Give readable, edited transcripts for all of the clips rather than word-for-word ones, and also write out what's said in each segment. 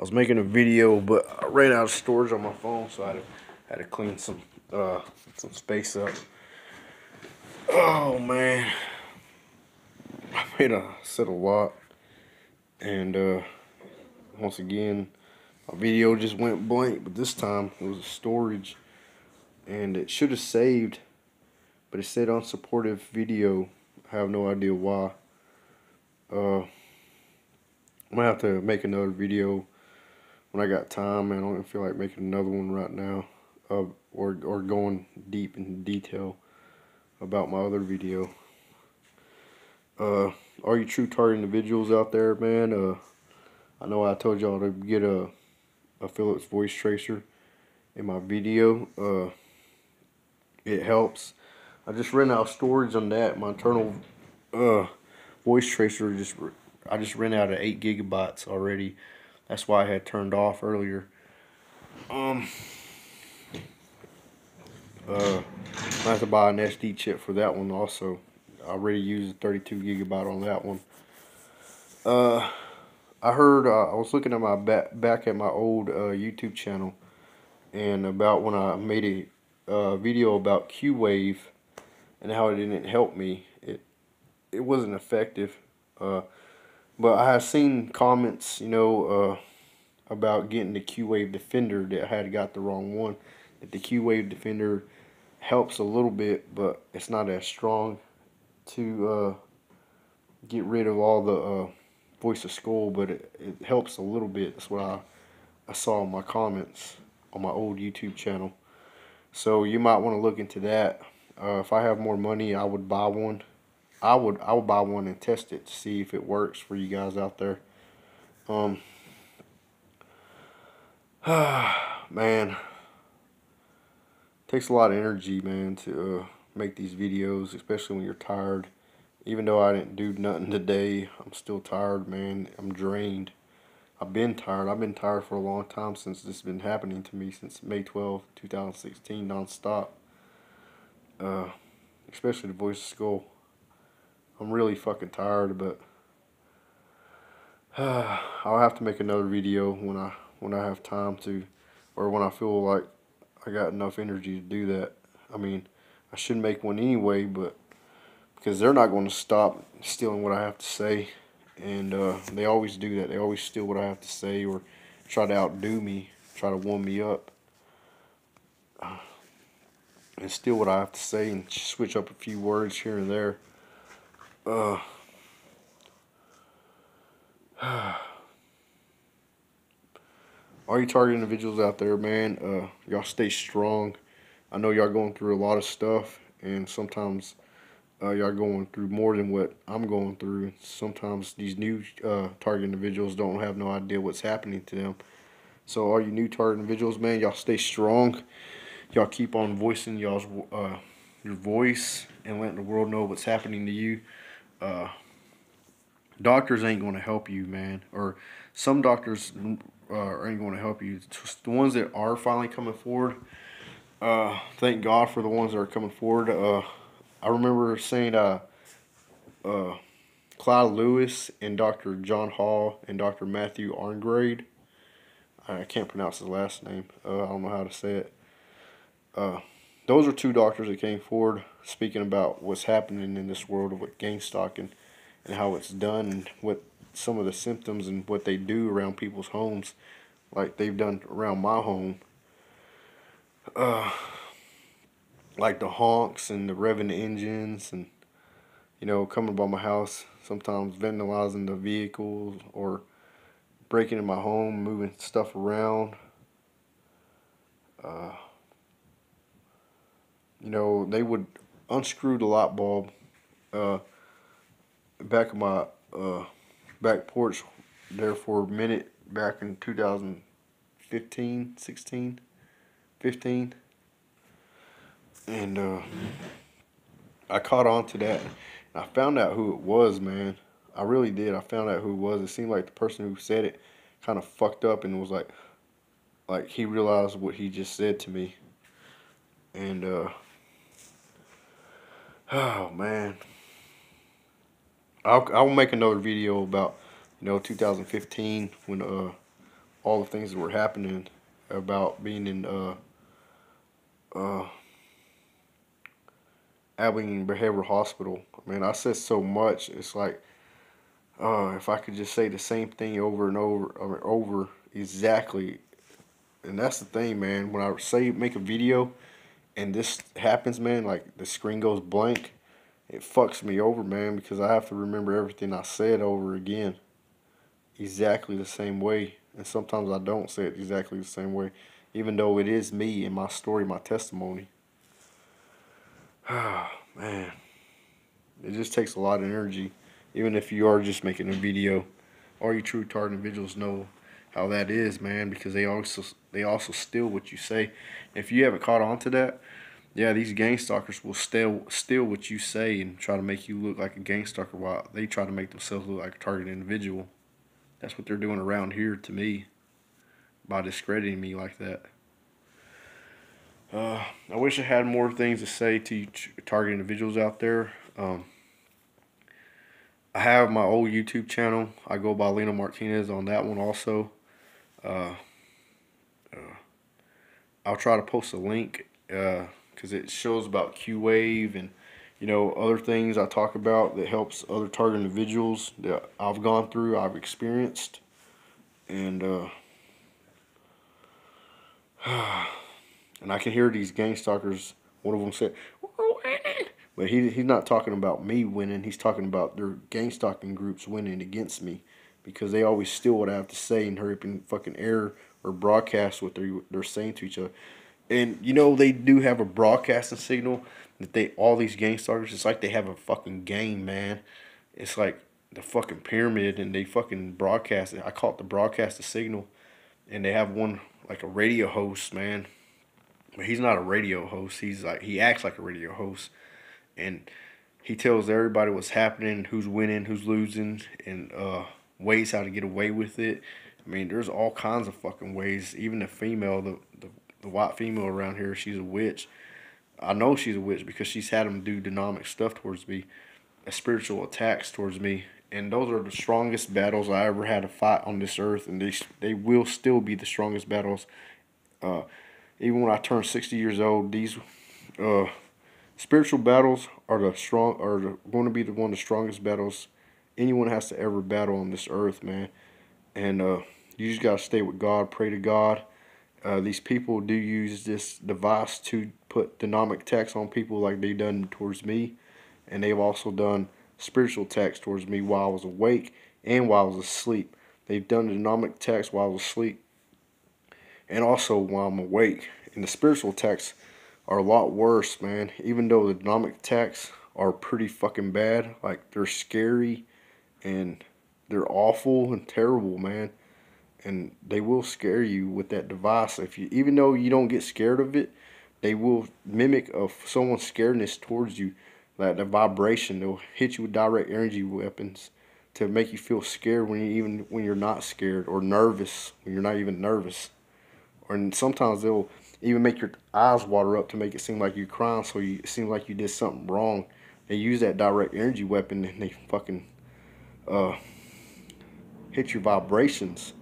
I was making a video, but I ran out of storage on my phone, so I had to clean some space up. Oh man, I said a lot, and once again, my video just went blank. But this time it was a storage, and it should have saved, but it said unsupportive video. I have no idea why. I'm gonna have to make another video when I got time, man. I don't feel like making another one right now, or going deep in detail about my other video. All you true target individuals out there, man, I know I told y'all to get a Philips voice tracer in my video. It helps. I just ran out of storage on that. My internal voice tracer I just ran out of 8 gigabytes already. That's why I had turned off earlier. I have to buy an SD chip for that one also. I already used a 32 gigabyte on that one. I heard, I was looking at my back at my old YouTube channel, and about when I made a video about Q-Wave and how it didn't help me. It wasn't effective. But I have seen comments, about getting the Q-Wave Defender, that I had got the wrong one. That the Q-Wave Defender helps a little bit, but it's not as strong to get rid of all the voice of skull, but it helps a little bit. That's what I saw in my comments on my old YouTube channel. So you might want to look into that. If I have more money, I would buy one. I would buy one and test it to see if it works for you guys out there. Man, takes a lot of energy, man, to make these videos, especially when you're tired. Even though I didn't do nothing today, I'm still tired, man. I'm drained. I've been tired. I've been tired for a long time since this has been happening to me, since May 12, 2016, non-stop. Especially the voice of skull. I'm really fucking tired, but I'll have to make another video when I have time to, or when I feel like I got enough energy to do that. I mean, I should make one anyway, but because they're not going to stop stealing what I have to say, and they always do that. They always steal what I have to say, or try to outdo me, try to one me up, and steal what I have to say, and switch up a few words here and there. All you target individuals out there, man, y'all stay strong. I know y'all going through a lot of stuff, and sometimes y'all going through more than what I'm going through. Sometimes these new target individuals don't have no idea what's happening to them. So all you new target individuals, man, y'all stay strong. Y'all keep on voicing y'all's your voice and letting the world know what's happening to you. Doctors ain't going to help you, man. Or some doctors ain't going to help you. The ones that are finally coming forward, thank God for the ones that are coming forward. I remember saying Clyde Lewis and Dr. John Hall and Dr. Matthew Arngrade. I can't pronounce his last name. I don't know how to say it. Those are two doctors that came forward speaking about what's happening in this world with gangstalking and how it's done, and what some of the symptoms and what they do around people's homes, like they've done around my home. Like the honks and the revving engines, and coming by my house, sometimes vandalizing the vehicles or breaking in my home, moving stuff around. They would unscrew the light bulb back of my back porch there for a minute back in 2015, 16, 15. And I caught on to that. And I found out who it was, man. I really did. I found out who it was. It seemed like the person who said it kind of fucked up and was like he realized what he just said to me. And oh man, I'll make another video about 2015 when all the things that were happening about being in uh, Abilene Behavioral Hospital. I mean, I said so much. It's like if I could just say the same thing over and over, I mean, over exactly. And that's the thing, man. When I say make a video and this happens, man, like the screen goes blank, it fucks me over, man, because I have to remember everything I said over again, exactly the same way. And sometimes I don't say it exactly the same way, even though it is me and my story, my testimony. Man, it just takes a lot of energy, even if you are just making a video. All you true retarded individuals know how that is, man, because they also steal what you say. If you haven't caught on to that, yeah, these gang stalkers will steal what you say and try to make you look like a gang stalker while they try to make themselves look like a targeted individual. That's what they're doing around here to me by discrediting me like that. I wish I had more things to say to you target individuals out there. I have my old YouTube channel. I go by Lino Martinez on that one also. Uh, I'll try to post a link because it shows about Q-Wave and other things I talk about that helps other target individuals that I've gone through, I've experienced, and and I can hear these gang stalkers. One of them said, "We're winning," but he's not talking about me winning. He's talking about their gang stalking groups winning against me because they always steal what I have to say and hurry up and fucking air or broadcast what they're saying to each other. And they do have a broadcasting signal that all these gang stalkers. It's like they have a fucking game, man. It's like the fucking pyramid, and they fucking broadcast it. I call it the broadcasting signal, and they have one like a radio host, man. But he's not a radio host. He acts like a radio host, and he tells everybody what's happening, who's winning, who's losing, and ways how to get away with it. I mean, there's all kinds of fucking ways. Even the female, the white female around here, she's a witch. I know she's a witch because she's had them do demonic stuff towards me, spiritual attacks towards me, and those are the strongest battles I ever had to fight on this earth, and they will still be the strongest battles. Uh, Even when I turn 60 years old, these uh, spiritual battles are going to be one of the strongest battles anyone has to ever battle on this earth, man. And you just gotta stay with God, pray to God. These people do use this device to put demonic attacks on people like they done towards me, and they've also done spiritual attacks towards me while I was awake and while I was asleep. They've done demonic attacks while I was asleep and also while I'm awake. And the spiritual attacks are a lot worse, man. Even though the demonic attacks are pretty fucking bad, like they're scary and they're awful and terrible, man. And they will scare you with that device. Even though you don't get scared of it, they will mimic of someone's scaredness towards you, like the vibration. They'll hit you with direct energy weapons to make you feel scared when you're not scared, or nervous when you're not even nervous. And sometimes they'll even make your eyes water up to make it seem like you're crying, so it seems like you did something wrong. They use that direct energy weapon and they fucking uh, hit your vibrations.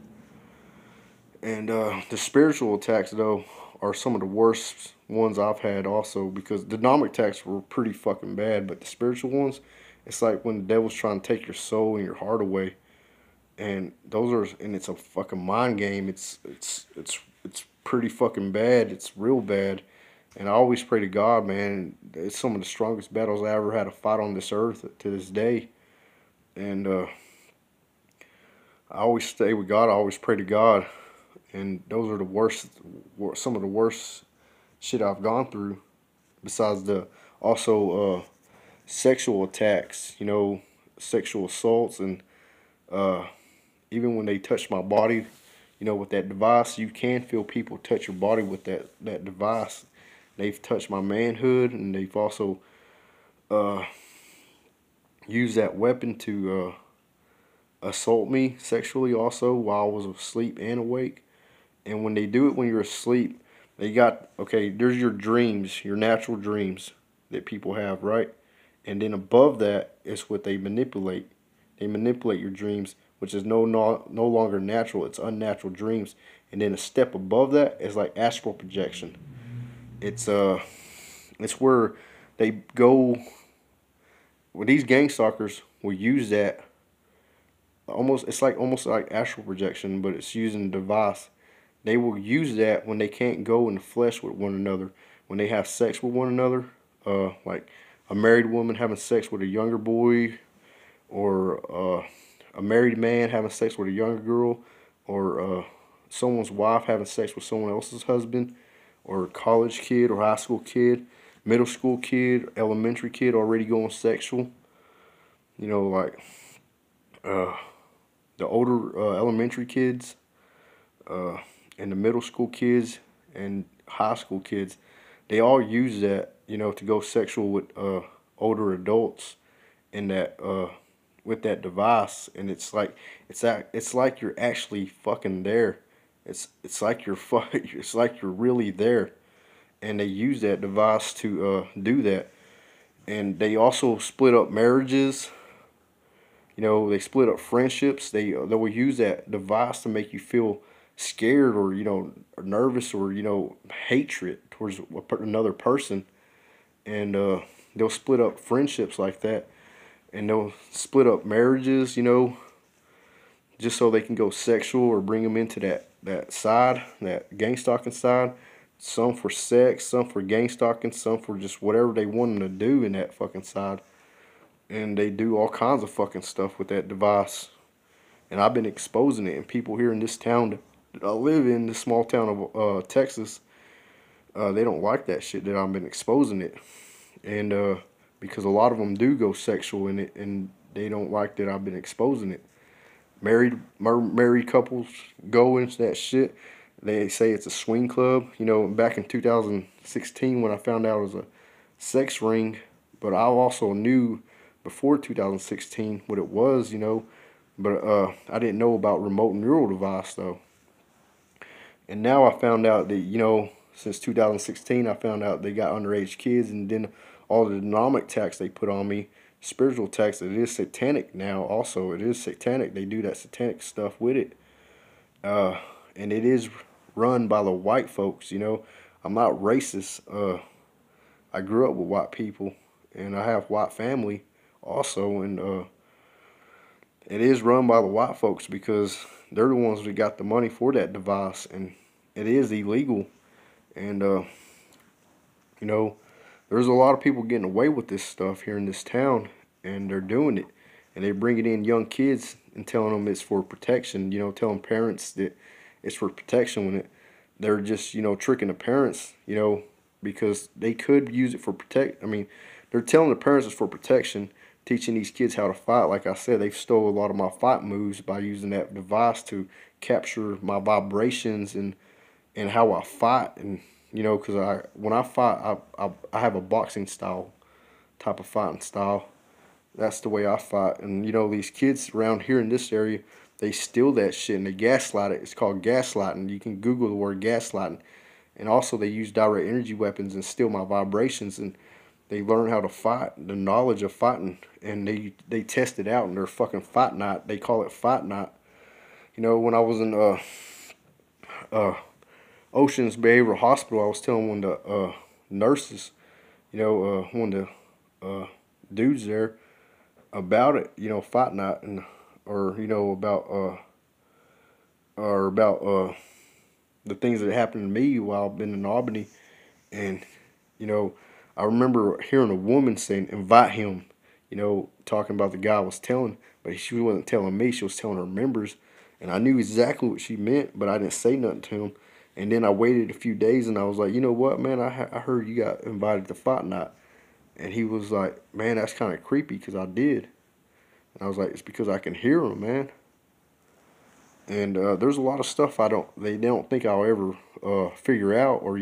And the spiritual attacks, though, are some of the worst ones I've had also, because the demonic attacks were pretty fucking bad, but the spiritual ones, it's like when the devil's trying to take your soul and your heart away. And it's a fucking mind game. It's pretty fucking bad. It's real bad. And I always pray to God, man. It's some of the strongest battles I ever had to fight on this earth to this day. And I always stay with God. I always pray to God. And those are some of the worst shit I've gone through. Besides the also sexual attacks, sexual assaults, and even when they touch my body, with that device, you can feel people touch your body with that device. They've touched my manhood, and they've also used that weapon to assault me sexually also while I was asleep and awake. And when they do it when you're asleep, there's your dreams, your natural dreams that people have, right? And then above that is what they manipulate. They manipulate your dreams which is no longer natural. It's unnatural dreams. And then a step above that is like astral projection. It's where they go. Well, these gang stalkers will use that almost. It's like almost like astral projection, but it's using a device. They will use that when they can't go in the flesh with one another. When they have sex with one another, like a married woman having sex with a younger boy, or a married man having sex with a younger girl, or someone's wife having sex with someone else's husband, or a college kid or high school kid, middle school kid, elementary kid already going sexual. You know, like uh, the older elementary kids, and the middle school kids and high school kids, they all use that, to go sexual with older adults in that with that device, and it's like you're actually fucking there. It's like it's like you're really there, and they use that device to do that. And they also split up marriages. They split up friendships. They will use that device to make you feel scared, or or nervous, or hatred towards another person, and they'll split up friendships like that, and they'll split up marriages, just so they can go sexual, or bring them into that side, that gang stalking side. Some for sex, some for gang stalking, some for just whatever they want them to do in that fucking side. And they do all kinds of fucking stuff with that device. And I've been exposing it, and people here in this town that I live in, this small town of Texas, they don't like that shit that I've been exposing it. And because a lot of them do go sexual in it, and they don't like that I've been exposing it. Married couples go into that shit. They say it's a swing club. Back in 2016 when I found out it was a sex ring, but I also knew before 2016 what it was, but I didn't know about remote neural device though. And now I found out that, since 2016, I found out they got underage kids, and then all the demonic tax they put on me, spiritual tax, it is satanic now also. It is satanic. They do that satanic stuff with it. And it is run by the white folks, I'm not racist. I grew up with white people, and I have white family also, and it is run by the white folks because they're the ones that got the money for that device, and it is illegal. And there's a lot of people getting away with this stuff here in this town, and they're doing it, and they bring it in young kids and telling them it's for protection. Telling parents that it's for protection when they're just tricking the parents. Because they could use it for protect. I mean, they're telling the parents it's for protection, teaching these kids how to fight. Like I said, they've stole a lot of my fight moves by using that device to capture my vibrations and how I fight. And because when I fight, I have a boxing style, type of fighting style. That's the way I fight. And these kids around here in this area, they steal that shit and they gaslight it. It's called gaslighting. You can Google the word gaslighting. And also they use direct energy weapons and steal my vibrations, and they learn how to fight, the knowledge of fighting, and they test it out in their fucking fight night. They call it fight night. When I was in Oceans Behavioral Hospital, I was telling one of the nurses, one of the dudes there about it, fight night, and or about the things that happened to me while I've been in Albany. And I remember hearing a woman saying, invite him, talking about the guy I was telling, but she wasn't telling me, she was telling her members. And I knew exactly what she meant, but I didn't say nothing to him. And then I waited a few days, and I was like, you know what, man, I heard you got invited to fight night. And he was like, man, that's kind of creepy, because I did. And I was like, it's because I can hear him, man. And there's a lot of stuff they don't think I'll ever figure out, or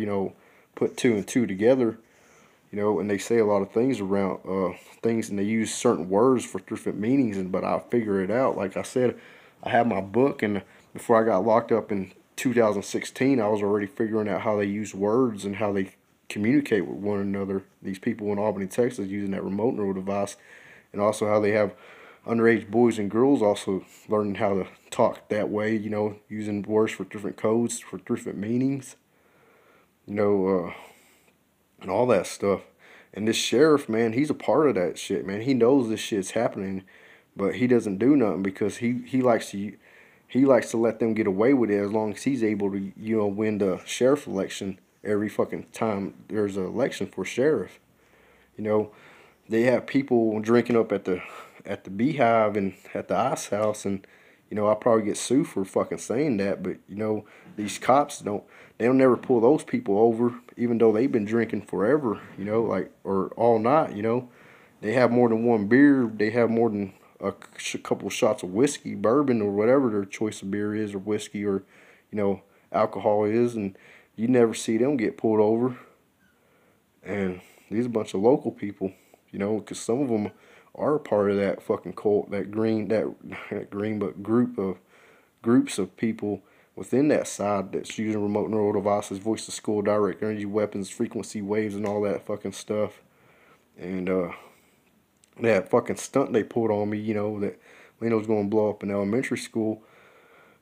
put two and two together. And they say a lot of things around things, and they use certain words for different meanings. But I figure it out. Like I said, I have my book, and before I got locked up in 2016, I was already figuring out how they use words and how they communicate with one another. These people in Albany, Texas, using that remote neural device, and also how they have underage boys and girls also learning how to talk that way, you know, using words for different codes, for different meanings, you know, and all that stuff. And this sheriff, man, he's a part of that shit, man. He knows this shit's happening, but he doesn't do nothing because he likes to let them get away with it as long as he's able to, you know, win the sheriff election every fucking time there's an election for sheriff. You know, they have people drinking up at the Beehive and at the Ice House, and you know, I'll probably get sued for fucking saying that, but you know, these cops they'll never pull those people over, even though they've been drinking forever, you know, like, or all night, you know. They have more than one beer, they have more than a couple shots of whiskey, bourbon, or whatever their choice of beer is, or whiskey, or, you know, alcohol is, and you never see them get pulled over. And these are a bunch of local people, you know, because some of them are a part of that fucking cult, that green, that green, but groups of people within that side that's using remote neural devices, voice to school, direct energy weapons, frequency waves, and all that fucking stuff. And that fucking stunt they pulled on me, you know, that Leno's going to blow up in elementary school.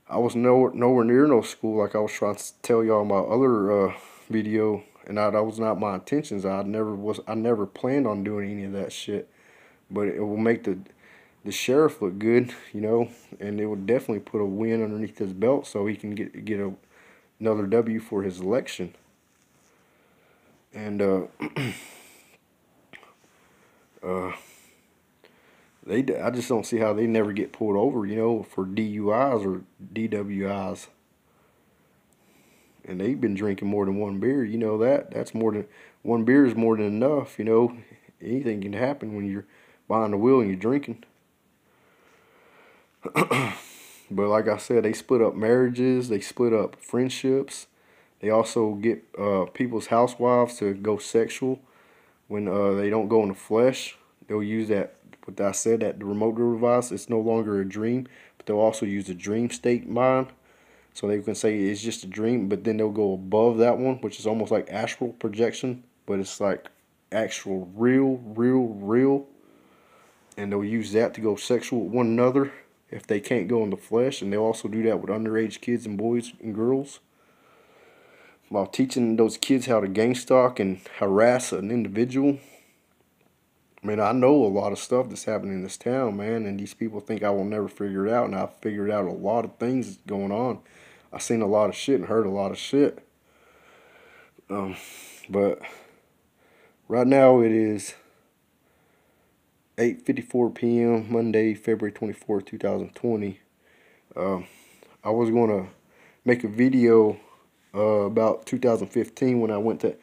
I was nowhere near no school, like I was trying to tell y'all in my other video, and that was not my intentions. I never planned on doing any of that shit. But it will make the sheriff look good, you know, and it would definitely put a win underneath his belt so he can get another W for his election. And I just don't see how they never get pulled over, you know, for DUIs or DWIs. And they've been drinking more than one beer, you know that. That's more than one beer is more than enough, you know. Anything can happen when you're behind the wheel and you're drinking. But like I said, they split up marriages, they split up friendships. They also get people's housewives to go sexual when they don't go in the flesh. They'll use that, what I said, that the remote device, it's no longer a dream, but they'll also use the dream state mind. So they can say it's just a dream, but then they'll go above that one, which is almost like astral projection, but it's like actual real. And they'll use that to go sexual with one another if they can't go in the flesh. And they'll also do that with underage kids and boys and girls, while teaching those kids how to gangstalk and harass an individual. I mean, I know a lot of stuff that's happening in this town, man, and these people think I will never figure it out, and I've figured out a lot of things going on. I've seen a lot of shit and heard a lot of shit. But right now it is 8:54 p.m. Monday, February 24th, 2020. I was going to make a video about 2015 when I went to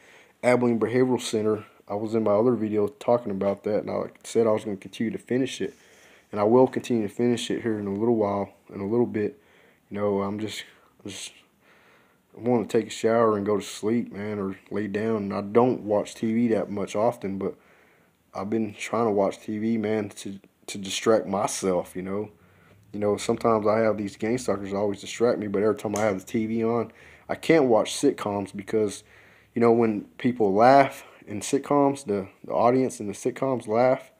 Abilene Behavioral Center. I was in my other video talking about that, and I said I was going to continue to finish it. And I will continue to finish it here in a little while, in a little bit. You know, I want to take a shower and go to sleep, man, or lay down. And I don't watch TV that much often, but I've been trying to watch TV, man, to distract myself, you know. You know, sometimes I have these gang stalkers that always distract me, but every time I have the TV on, I can't watch sitcoms because, you know, when people laugh in sitcoms, the audience in the sitcoms laugh.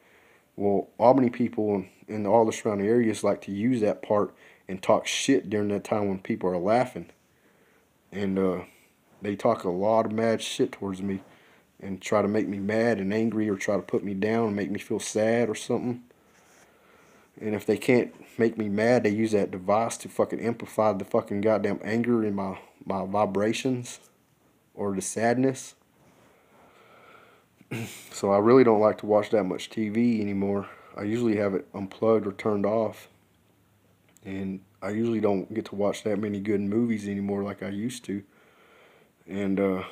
Well, Albany people and all the surrounding areas like to use that part and talk shit during that time when people are laughing. And they talk a lot of mad shit towards me and try to make me mad and angry or try to put me down and make me feel sad or something. And if they can't make me mad, they use that device to fucking amplify the fucking goddamn anger in my vibrations or the sadness. So I really don't like to watch that much TV anymore. I usually have it unplugged or turned off. And I usually don't get to watch that many good movies anymore like I used to. And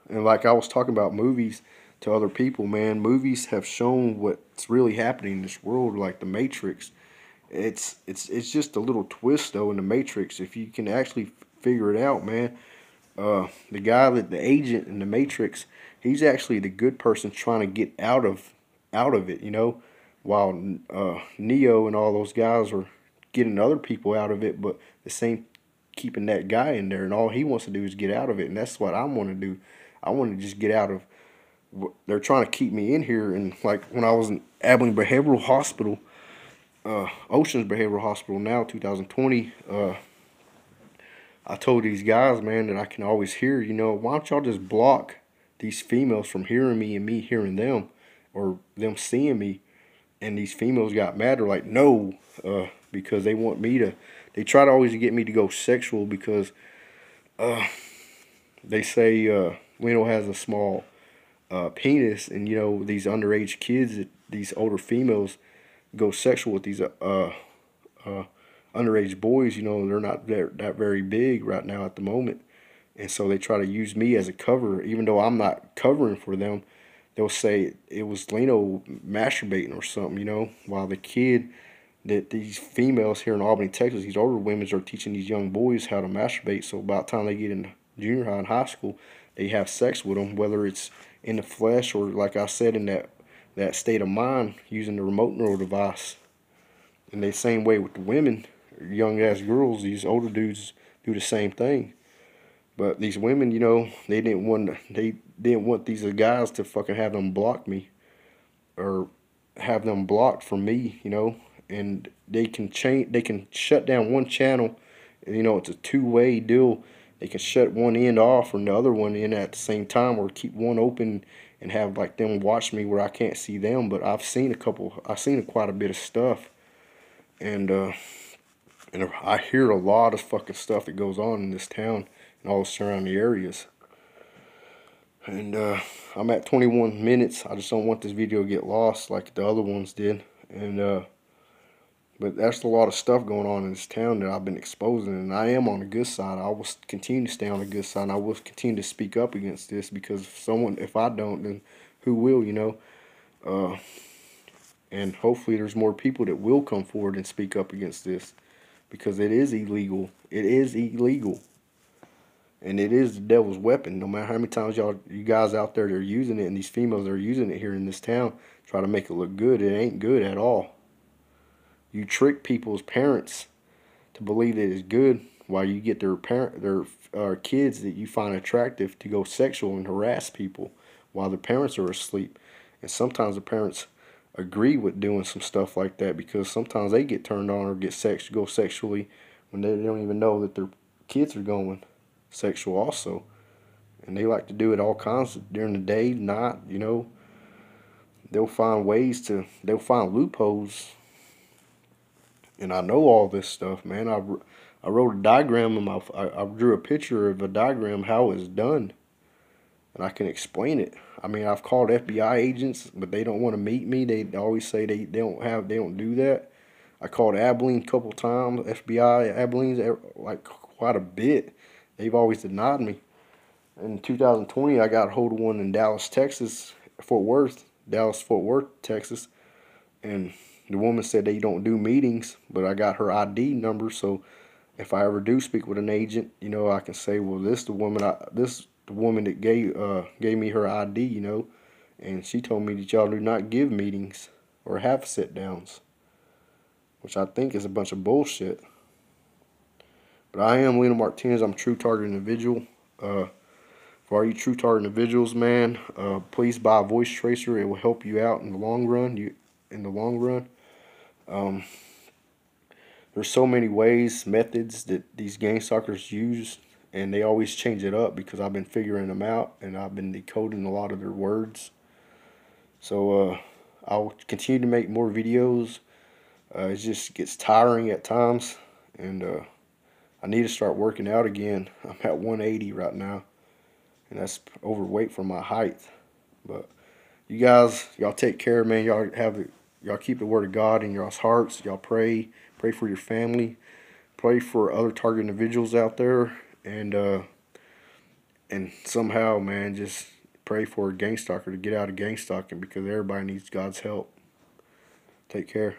like I was talking about movies to other people, man, movies have shown what's really happening in this world, like The Matrix. It's just a little twist though in The Matrix. If you can actually figure it out, man. The guy the agent in The Matrix, he's actually the good person trying to get out of it, you know, while Neo and all those guys are getting other people out of it, but the same keeping that guy in there, and all he wants to do is get out of it, and that's what I want to do. I want to just get out of. They're trying to keep me in here, and like when I was in Abilene Behavioral Hospital, Oceans Behavioral Hospital now, 2020. I told these guys, man, that I can always hear, why don't y'all just block these females from hearing me and me hearing them, or them seeing me? And these females got mad. They're like, no, because they want me to. They try to always get me to go sexual because they say Leno has a small penis, and these underage kids, these older females, go sexual with these underage boys. They're not that very big right now at the moment, and so they try to use me as a cover, even though I'm not covering for them. They'll say it was Leno masturbating or something, while the kid that these females here in Albany, Texas, these older women are teaching these young boys how to masturbate. So by the time they get in junior high and high school, they have sex with them, whether it's in the flesh or, like I said, in that state of mind using the remote neural device. And the same way with the women, young ass girls, these older dudes do the same thing. But these women, they didn't want these guys to fucking have them block me or have them blocked from me, and they can shut down one channel, and it's a two-way deal. They can shut one end off and the other one in at the same time, or keep one open and have like them watch me where I can't see them. But I've seen quite a bit of stuff, and I hear a lot of fucking stuff that goes on in this town and all the surrounding areas. And I'm at 21 minutes. I just don't want this video to get lost like the other ones did. And but there's a lot of stuff going on in this town that I've been exposing, and I am on the good side. I will continue to stay on the good side, and I will continue to speak up against this, because if I don't, then who will, and hopefully there's more people that will come forward and speak up against this, because it is illegal. It is illegal. And it is the devil's weapon. No matter how many times you guys out there that are using it, and these females that are using it here in this town, try to make it look good, it ain't good at all. You trick people's parents to believe that it's good, while you get their kids that you find attractive to go sexual and harass people while the parents are asleep. And sometimes the parents agree with doing some stuff like that, because sometimes they get turned on or go sexually when they don't even know that their kids are going sexual also. And they like to do it all kinds during the day, night, they'll find loopholes. And I know all this stuff, man. I wrote a diagram I drew a picture of a diagram how it's done, and I can explain it. I mean, I've called FBI agents, but they don't want to meet me. They always say they don't do that. I called Abilene a couple times, FBI Abilene's, like quite a bit. They've always denied me. In 2020, I got a hold of one in Dallas, Fort Worth, Texas, and the woman said they don't do meetings, but I got her ID number, so if I ever do speak with an agent, I can say, well, this the woman that gave me her ID, and she told me that y'all do not give meetings or have sit downs, which I think is a bunch of bullshit. But I am Leno Martinez. I'm a True Target individual. For all you True Target individuals, man, please buy a voice tracer. It will help you out in the long run. There's so many methods that these gang stalkers use, and they always change it up, because I've been figuring them out and I've been decoding a lot of their words. So I'll continue to make more videos. It just gets tiring at times, and I need to start working out again. I'm at 180 right now, and that's overweight for my height. But you guys, y'all take care, man. Y'all keep the word of God in y'all's hearts. Y'all pray for your family, pray for other target individuals out there, and somehow, man, just pray for a gang stalker to get out of gang stalking, because everybody needs God's help. Take care.